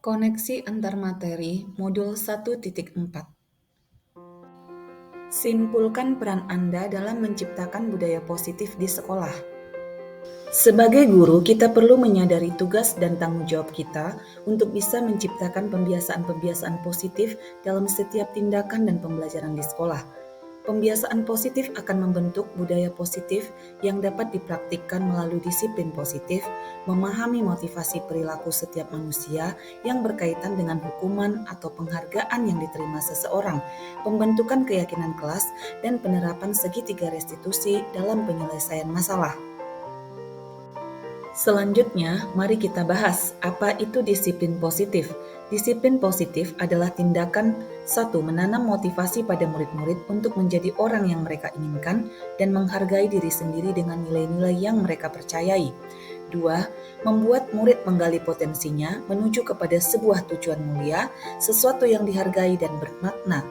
Koneksi antar materi modul 1.4. Simpulkan peran Anda dalam menciptakan budaya positif di sekolah. Sebagai guru, kita perlu menyadari tugas dan tanggung jawab kita untuk bisa menciptakan pembiasaan-pembiasaan positif dalam setiap tindakan dan pembelajaran di sekolah. Pembiasaan positif akan membentuk budaya positif yang dapat dipraktikkan melalui disiplin positif, memahami motivasi perilaku setiap manusia yang berkaitan dengan hukuman atau penghargaan yang diterima seseorang, pembentukan keyakinan kelas, dan penerapan segitiga restitusi dalam penyelesaian masalah. Selanjutnya, mari kita bahas apa itu disiplin positif. Disiplin positif adalah tindakan 1. Menanam motivasi pada murid-murid untuk menjadi orang yang mereka inginkan dan menghargai diri sendiri dengan nilai-nilai yang mereka percayai. 2. Membuat murid menggali potensinya menuju kepada sebuah tujuan mulia, sesuatu yang dihargai dan bermakna.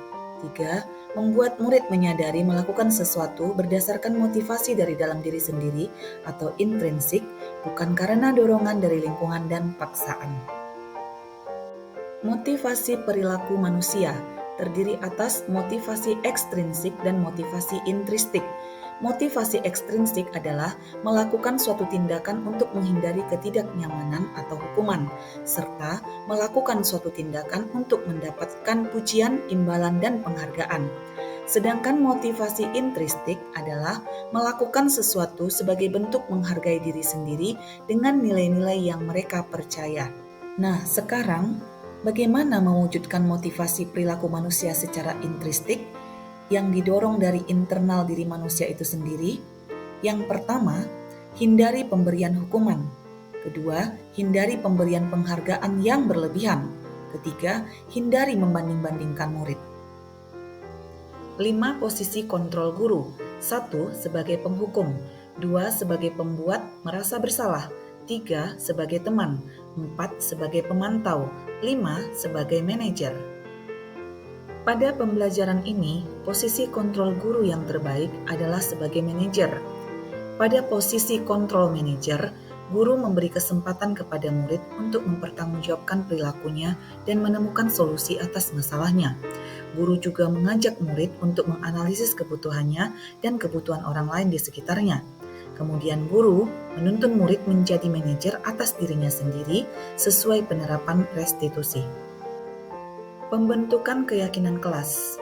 3. Membuat murid menyadari melakukan sesuatu berdasarkan motivasi dari dalam diri sendiri atau intrinsik, bukan karena dorongan dari lingkungan dan paksaan. Motivasi perilaku manusia terdiri atas motivasi ekstrinsik dan motivasi intrinsik. Motivasi ekstrinsik adalah melakukan suatu tindakan untuk menghindari ketidaknyamanan atau hukuman, serta melakukan suatu tindakan untuk mendapatkan pujian, imbalan, dan penghargaan. Sedangkan motivasi intrinsik adalah melakukan sesuatu sebagai bentuk menghargai diri sendiri dengan nilai-nilai yang mereka percaya. Nah, sekarang bagaimana mewujudkan motivasi perilaku manusia secara intrinsik yang didorong dari internal diri manusia itu sendiri? Yang pertama, hindari pemberian hukuman. Kedua, hindari pemberian penghargaan yang berlebihan. Ketiga, hindari membanding-bandingkan murid. 5 posisi kontrol guru. 1. Sebagai penghukum. 2. Sebagai pembuat merasa bersalah. 3. Sebagai teman. 4. Sebagai pemantau. 5. Sebagai manajer. Pada pembelajaran ini, posisi kontrol guru yang terbaik adalah sebagai manajer. Pada posisi kontrol manajer, guru memberi kesempatan kepada murid untuk mempertanggungjawabkan perilakunya dan menemukan solusi atas masalahnya. Guru juga mengajak murid untuk menganalisis kebutuhannya dan kebutuhan orang lain di sekitarnya. Kemudian guru menuntun murid menjadi manajer atas dirinya sendiri sesuai penerapan restitusi. Pembentukan keyakinan kelas.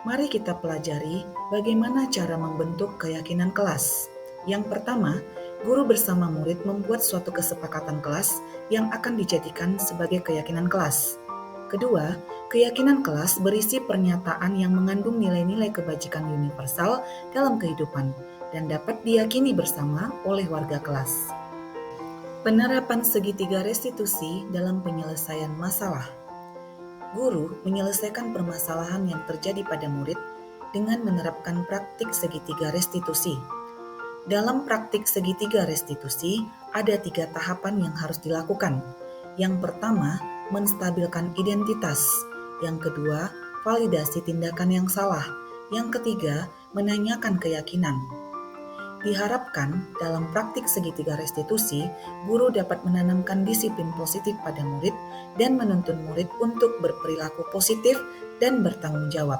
Mari kita pelajari bagaimana cara membentuk keyakinan kelas. Yang pertama, guru bersama murid membuat suatu kesepakatan kelas yang akan dijadikan sebagai keyakinan kelas. Kedua, keyakinan kelas berisi pernyataan yang mengandung nilai-nilai kebajikan universal dalam kehidupan dan dapat diyakini bersama oleh warga kelas. Penerapan segitiga restitusi dalam penyelesaian masalah. Guru menyelesaikan permasalahan yang terjadi pada murid dengan menerapkan praktik segitiga restitusi. Dalam praktik segitiga restitusi, ada 3 tahapan yang harus dilakukan. Yang pertama, menstabilkan identitas. Yang kedua, validasi tindakan yang salah. Yang ketiga, menanyakan keyakinan. Diharapkan dalam praktik segitiga restitusi, guru dapat menanamkan disiplin positif pada murid dan menuntun murid untuk berperilaku positif dan bertanggung jawab.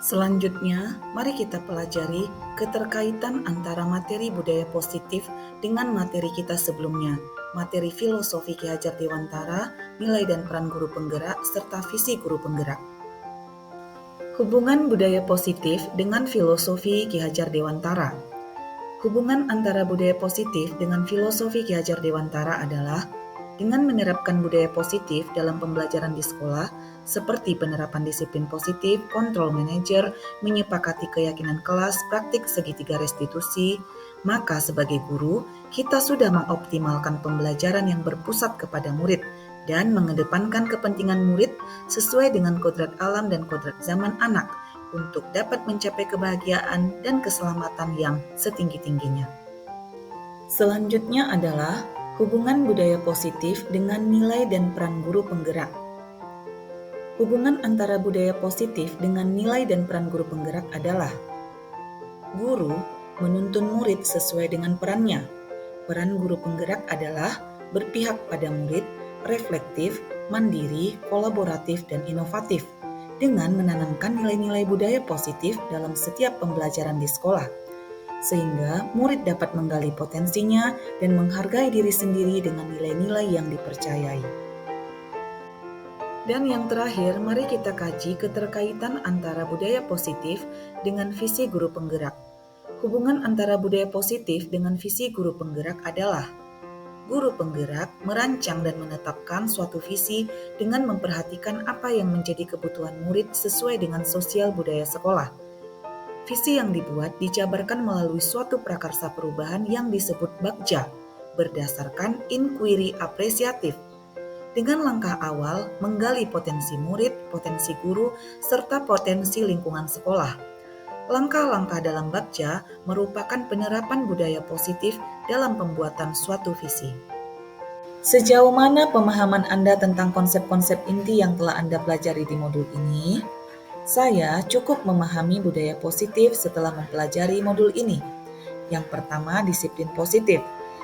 Selanjutnya, mari kita pelajari keterkaitan antara materi budaya positif dengan materi kita sebelumnya, materi filosofi Ki Hajar Dewantara, nilai dan peran guru penggerak, serta visi guru penggerak. Hubungan budaya positif dengan filosofi Ki Hajar Dewantara. Hubungan antara budaya positif dengan filosofi Ki Hajar Dewantara adalah dengan menerapkan budaya positif dalam pembelajaran di sekolah, seperti penerapan disiplin positif, kontrol manajer, menyepakati keyakinan kelas, praktik segitiga restitusi, maka sebagai guru, kita sudah mengoptimalkan pembelajaran yang berpusat kepada murid dan mengedepankan kepentingan murid sesuai dengan kodrat alam dan kodrat zaman anak untuk dapat mencapai kebahagiaan dan keselamatan yang setinggi-tingginya. Selanjutnya adalah hubungan budaya positif dengan nilai dan peran guru penggerak. Hubungan antara budaya positif dengan nilai dan peran guru penggerak adalah guru menuntun murid sesuai dengan perannya. Peran guru penggerak adalah berpihak pada murid, reflektif, mandiri, kolaboratif, dan inovatif, dengan menanamkan nilai-nilai budaya positif dalam setiap pembelajaran di sekolah, sehingga murid dapat menggali potensinya dan menghargai diri sendiri dengan nilai-nilai yang dipercayai. Dan yang terakhir, mari kita kaji keterkaitan antara budaya positif dengan visi guru penggerak. Hubungan antara budaya positif dengan visi guru penggerak adalah guru penggerak merancang dan menetapkan suatu visi dengan memperhatikan apa yang menjadi kebutuhan murid sesuai dengan sosial budaya sekolah. Visi yang dibuat dijabarkan melalui suatu prakarsa perubahan yang disebut bagja, berdasarkan inquiry apresiatif. Dengan langkah awal, menggali potensi murid, potensi guru, serta potensi lingkungan sekolah. Langkah-langkah dalam bagja merupakan penerapan budaya positif dalam pembuatan suatu visi. Sejauh mana pemahaman Anda tentang konsep-konsep inti yang telah Anda pelajari di modul ini? Saya cukup memahami budaya positif setelah mempelajari modul ini. Yang pertama, disiplin positif.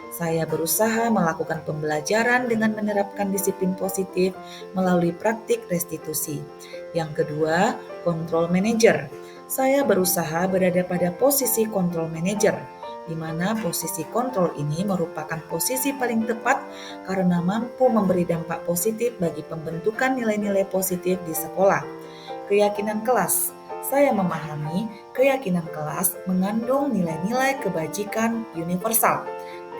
Saya berusaha melakukan pembelajaran dengan menerapkan disiplin positif melalui praktik restitusi. Yang kedua, kontrol manager. Saya berusaha berada pada posisi kontrol manager, di mana posisi kontrol ini merupakan posisi paling tepat karena mampu memberi dampak positif bagi pembentukan nilai-nilai positif di sekolah. Keyakinan kelas. Saya memahami keyakinan kelas mengandung nilai-nilai kebajikan universal,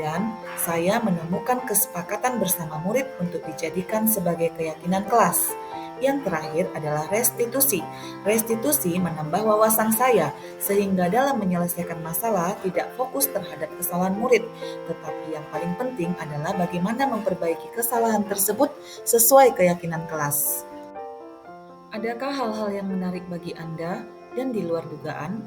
dan saya menemukan kesepakatan bersama murid untuk dijadikan sebagai keyakinan kelas. Yang terakhir adalah restitusi. Restitusi menambah wawasan saya, sehingga dalam menyelesaikan masalah tidak fokus terhadap kesalahan murid, tetapi yang paling penting adalah bagaimana memperbaiki kesalahan tersebut sesuai keyakinan kelas. Adakah hal-hal yang menarik bagi Anda dan di luar dugaan?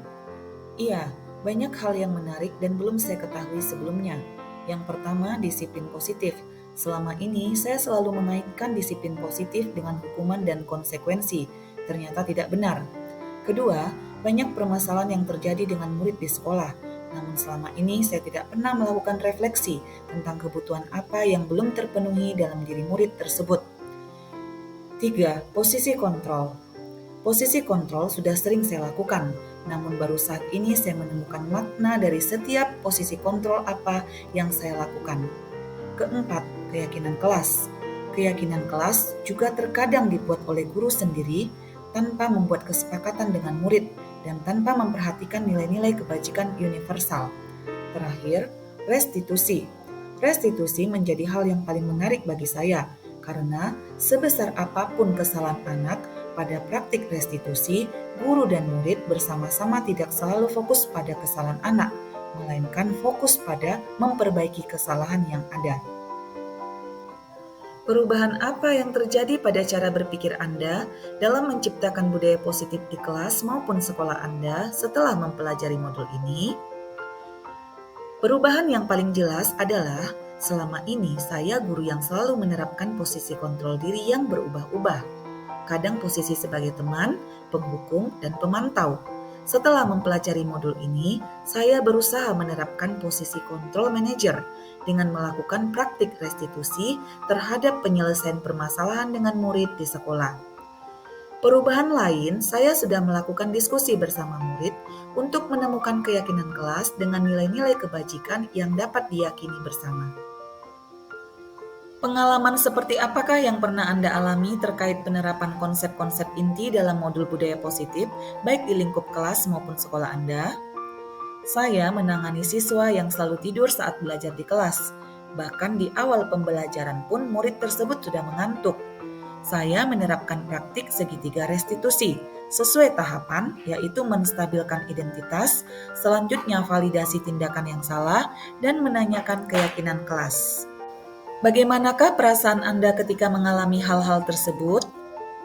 Iya, banyak hal yang menarik dan belum saya ketahui sebelumnya. Yang pertama, disiplin positif. Selama ini, saya selalu mengaitkan disiplin positif dengan hukuman dan konsekuensi. Ternyata tidak benar. Kedua, banyak permasalahan yang terjadi dengan murid di sekolah. Namun selama ini saya tidak pernah melakukan refleksi tentang kebutuhan apa yang belum terpenuhi dalam diri murid tersebut. 3. Posisi kontrol. Posisi kontrol sudah sering saya lakukan, namun baru saat ini saya menemukan makna dari setiap posisi kontrol apa yang saya lakukan. Keempat, keyakinan kelas. Keyakinan kelas juga terkadang dibuat oleh guru sendiri tanpa membuat kesepakatan dengan murid dan tanpa memperhatikan nilai-nilai kebajikan universal. Terakhir, restitusi. Restitusi menjadi hal yang paling menarik bagi saya, karena sebesar apapun kesalahan anak, pada praktik restitusi, guru dan murid bersama-sama tidak selalu fokus pada kesalahan anak, melainkan fokus pada memperbaiki kesalahan yang ada. Perubahan apa yang terjadi pada cara berpikir Anda dalam menciptakan budaya positif di kelas maupun sekolah Anda setelah mempelajari modul ini? Perubahan yang paling jelas adalah selama ini saya guru yang selalu menerapkan posisi kontrol diri yang berubah-ubah. Kadang posisi sebagai teman, penghukum, dan pemantau. Setelah mempelajari modul ini, saya berusaha menerapkan posisi kontrol manajer dengan melakukan praktik restitusi terhadap penyelesaian permasalahan dengan murid di sekolah. Perubahan lain, saya sudah melakukan diskusi bersama murid untuk menemukan keyakinan kelas dengan nilai-nilai kebajikan yang dapat diyakini bersama. Pengalaman seperti apakah yang pernah Anda alami terkait penerapan konsep-konsep inti dalam modul budaya positif, baik di lingkup kelas maupun sekolah Anda? Saya menangani siswa yang selalu tidur saat belajar di kelas. Bahkan di awal pembelajaran pun murid tersebut sudah mengantuk. Saya menerapkan praktik segitiga restitusi sesuai tahapan, yaitu menstabilkan identitas, selanjutnya validasi tindakan yang salah, dan menanyakan keyakinan kelas. Bagaimanakah perasaan Anda ketika mengalami hal-hal tersebut?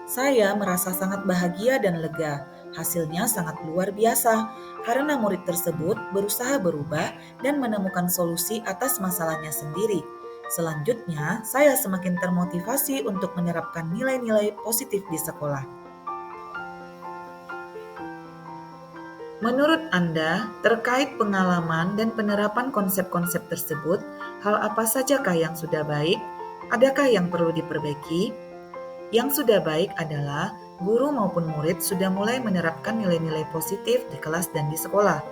Saya merasa sangat bahagia dan lega. Hasilnya sangat luar biasa karena murid tersebut berusaha berubah dan menemukan solusi atas masalahnya sendiri. Selanjutnya, saya semakin termotivasi untuk menerapkan nilai-nilai positif di sekolah. Menurut Anda, terkait pengalaman dan penerapan konsep-konsep tersebut, hal apa sajakah yang sudah baik Adakah yang perlu diperbaiki? Yang sudah baik adalah guru maupun murid sudah mulai menerapkan nilai-nilai positif di kelas dan di sekolah.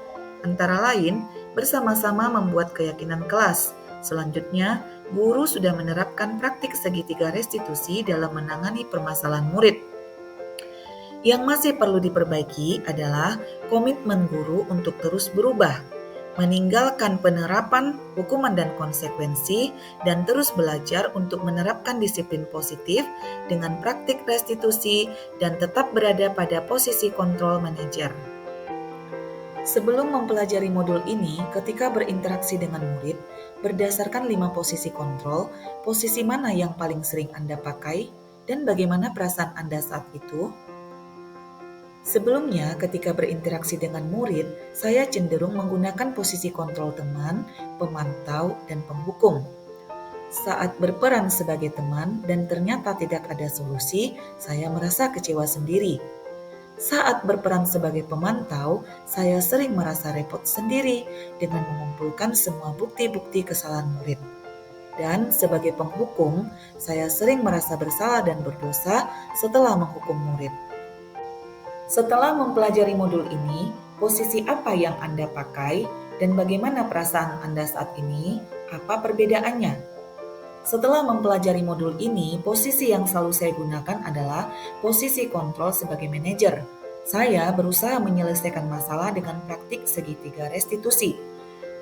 Antara lain, bersama-sama membuat keyakinan kelas. Selanjutnya, guru sudah menerapkan praktik segitiga restitusi dalam menangani permasalahan murid. Yang masih perlu diperbaiki adalah komitmen guru untuk terus berubah, meninggalkan penerapan hukuman dan konsekuensi, dan terus belajar untuk menerapkan disiplin positif dengan praktik restitusi dan tetap berada pada posisi kontrol manajer. Sebelum mempelajari modul ini, ketika berinteraksi dengan murid, berdasarkan 5 posisi kontrol, posisi mana yang paling sering Anda pakai, dan bagaimana perasaan Anda saat itu? Sebelumnya, ketika berinteraksi dengan murid, saya cenderung menggunakan posisi kontrol teman, pemantau, dan penghukum. Saat berperan sebagai teman dan ternyata tidak ada solusi, saya merasa kecewa sendiri. Saat berperan sebagai pemantau, saya sering merasa repot sendiri dengan mengumpulkan semua bukti-bukti kesalahan murid. Dan sebagai penghukum, saya sering merasa bersalah dan berdosa setelah menghukum murid. Setelah mempelajari modul ini, posisi apa yang Anda pakai dan bagaimana perasaan Anda saat ini? Apa perbedaannya? Setelah mempelajari modul ini, posisi yang selalu saya gunakan adalah posisi kontrol sebagai manajer. Saya berusaha menyelesaikan masalah dengan praktik segitiga restitusi.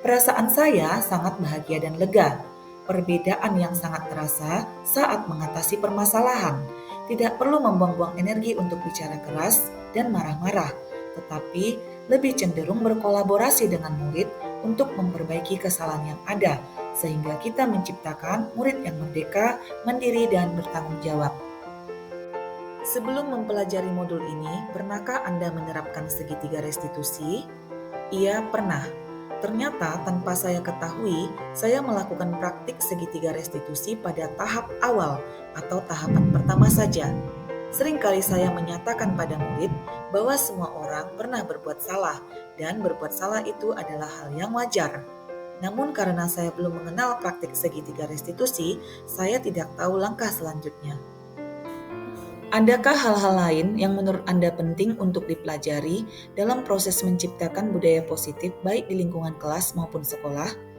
Perasaan saya sangat bahagia dan lega. Perbedaan yang sangat terasa saat mengatasi permasalahan. Tidak perlu membuang-buang energi untuk bicara keras dan marah-marah, tetapi lebih cenderung berkolaborasi dengan murid untuk memperbaiki kesalahan yang ada, sehingga kita menciptakan murid yang merdeka, mandiri, dan bertanggung jawab. Sebelum mempelajari modul ini, pernahkah Anda menerapkan segitiga restitusi? Iya, pernah. Ternyata tanpa saya ketahui, saya melakukan praktik segitiga restitusi pada tahap awal atau tahapan pertama saja. Seringkali saya menyatakan pada murid bahwa semua orang pernah berbuat salah dan berbuat salah itu adalah hal yang wajar. Namun karena saya belum mengenal praktik segitiga restitusi, saya tidak tahu langkah selanjutnya. Adakah hal-hal lain yang menurut Anda penting untuk dipelajari dalam proses menciptakan budaya positif baik di lingkungan kelas maupun sekolah?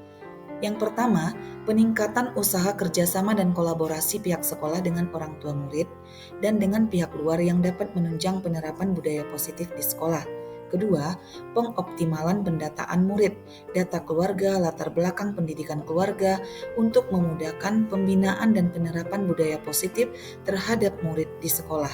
Yang pertama, peningkatan usaha kerjasama dan kolaborasi pihak sekolah dengan orang tua murid dan dengan pihak luar yang dapat menunjang penerapan budaya positif di sekolah. Kedua, pengoptimalan pendataan murid, data keluarga, latar belakang pendidikan keluarga untuk memudahkan pembinaan dan penerapan budaya positif terhadap murid di sekolah.